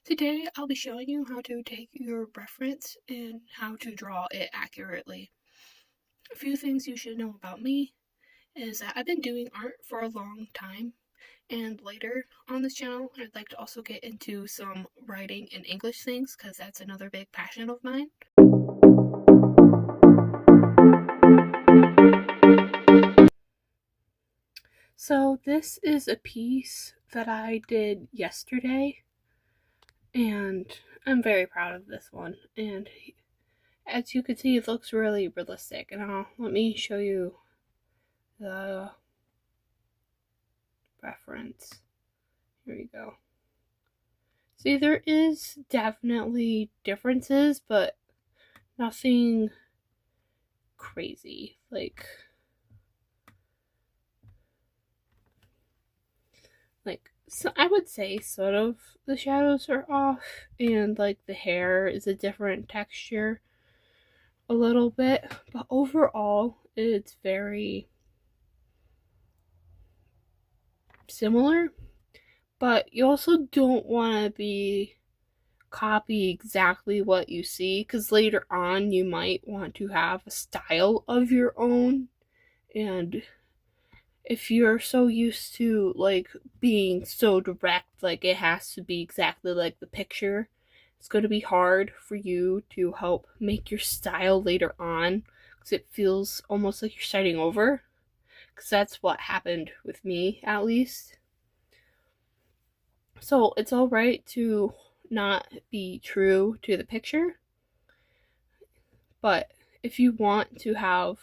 Today I'll be showing you how to take your reference and how to draw it accurately. A few things you should know about me is that I've been doing art for a long time, and later on this channel I'd like to also get into some writing and English things because that's another big passion of mine. So this is a piece that I did yesterday, and I'm very proud of this one, and as you can see, it looks really realistic. And let me show you the reference. Here we go. See, there is definitely differences, but nothing crazy. So I would say sort of the shadows are off, and like the hair is a different texture a little bit, but overall it's very similar. But you also don't want to copy exactly what you see, because later on you might want to have a style of your own, and if you're so used to like being so direct, like it has to be exactly like the picture, it's going to be hard for you to help make your style later on, because it feels almost like you're starting over, because that's what happened with me, at least. So it's alright to not be true to the picture, but if you want to have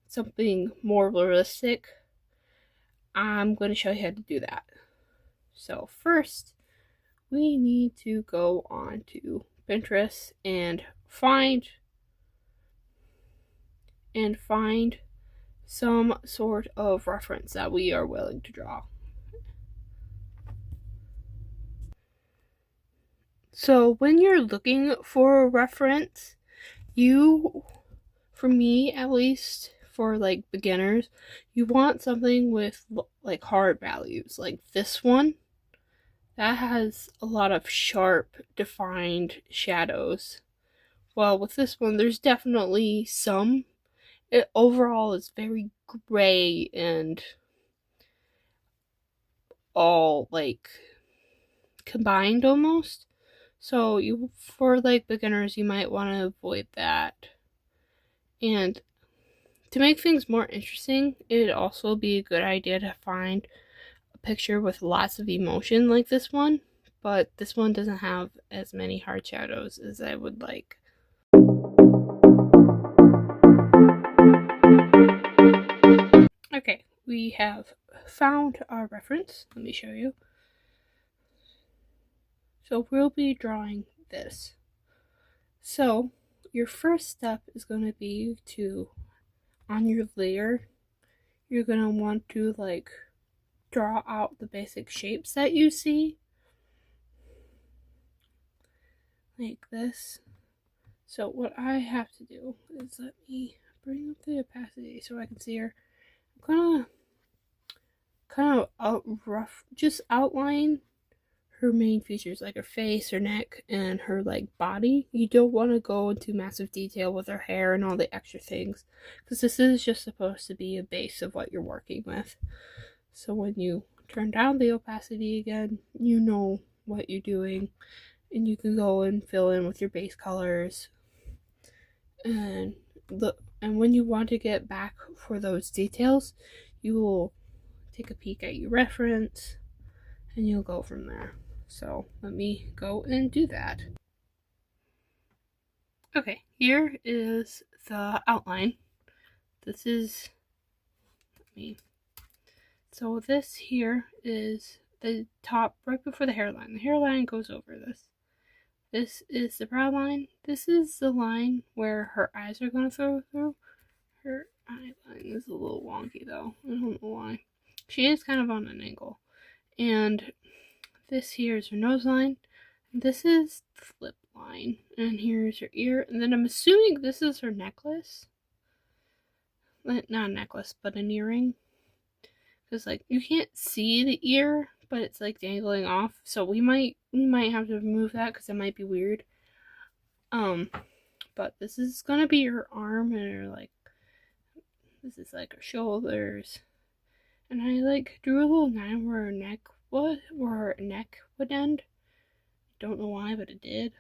something more realistic, I'm going to show you how to do that. So first, we need to go on to Pinterest and find some sort of reference that we are willing to draw. So when you're looking for a reference, for me at least, for like beginners, you want something with like hard values, like this one. That has a lot of sharp, defined shadows. Well, with this one, there's definitely some. It overall is very gray and all like combined almost. So for like beginners, you might want to avoid that. And to make things more interesting, it'd also be a good idea to find a picture with lots of emotion like this one, but this one doesn't have as many hard shadows as I would like. Okay, we have found our reference. Let me show you. So we'll be drawing this. So your first step is going to be to, on your layer, you're going to want to like draw out the basic shapes that you see, like this. So what I have to do is, let me bring up the opacity so I can see her. I'm gonna kind of just outline her main features, like her face, her neck, and her like body. You don't want to go into massive detail with her hair and all the extra things, because this is just supposed to be a base of what you're working with. So when you turn down the opacity again, you know what you're doing, and you can go and fill in with your base colors. And when you want to get back for those details, you will take a peek at your reference and you'll go from there. So let me go and do that. Okay, here is the outline. So this here is the top right before the hairline. The hairline goes over this. This is the brow line. This is the line where her eyes are going to go through. Her eye line is a little wonky though. I don't know why. She is kind of on an angle. And this here is her nose line. And this is the lip line. And here's her ear. And then I'm assuming this is her necklace. Not a necklace, but an earring. Because like you can't see the ear, but it's like dangling off. So we might we might have to remove that because it might be weird. But this is gonna be her arm and her, like, this is like her shoulders. And I like drew a little line where her neck would end. Don't know why, but it did.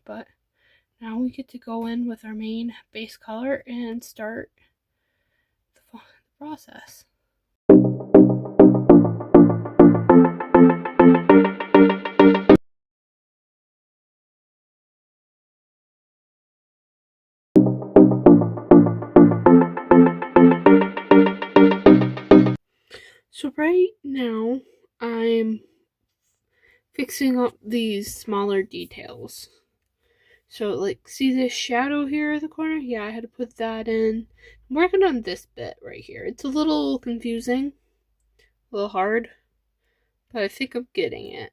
But now we get to go in with our main base color and start the process. So right now, I'm fixing up these smaller details. So, like, see this shadow here in the corner? Yeah, I had to put that in. I'm working on this bit right here. It's a little confusing, a little hard, but I think I'm getting it.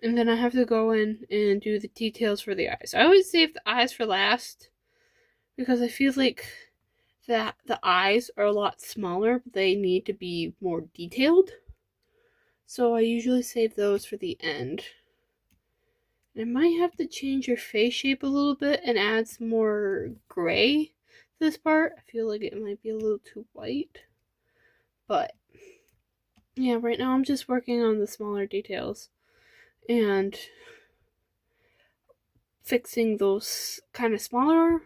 And then I have to go in and do the details for the eyes. I always save the eyes for last because I feel like that the eyes are a lot smaller, but they need to be more detailed. So I usually save those for the end. I might have to change her face shape a little bit and add some more gray to this part. I feel like it might be a little too white. But yeah, right now I'm just working on the smaller details and fixing those kind of smaller,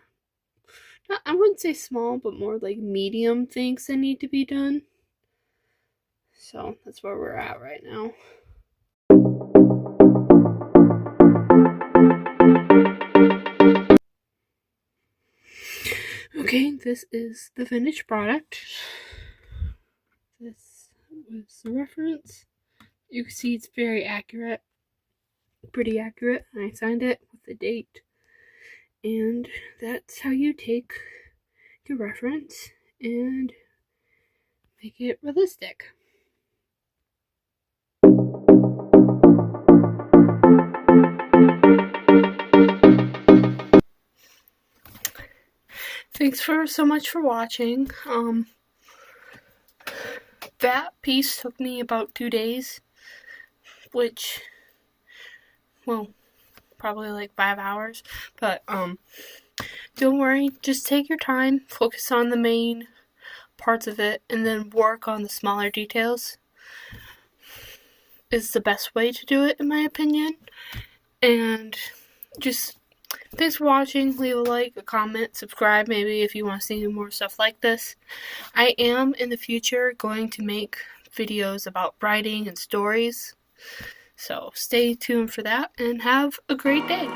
I wouldn't say small, but more like medium things that need to be done. So that's where we're at right now. Okay, this is the finished product. This was the reference. You can see it's very accurate, pretty accurate. I signed it with the date. And that's how you take your reference and make it realistic. Thanks so much for watching. That piece took me about 2 days, which, well, probably like 5 hours, but don't worry, just take your time, focus on the main parts of it, and then work on the smaller details is the best way to do it, in my opinion. And just thanks for watching. Leave a like, a comment, subscribe maybe if you want to see more stuff like this. I am in the future going to make videos about writing and stories, so stay tuned for that and have a great day.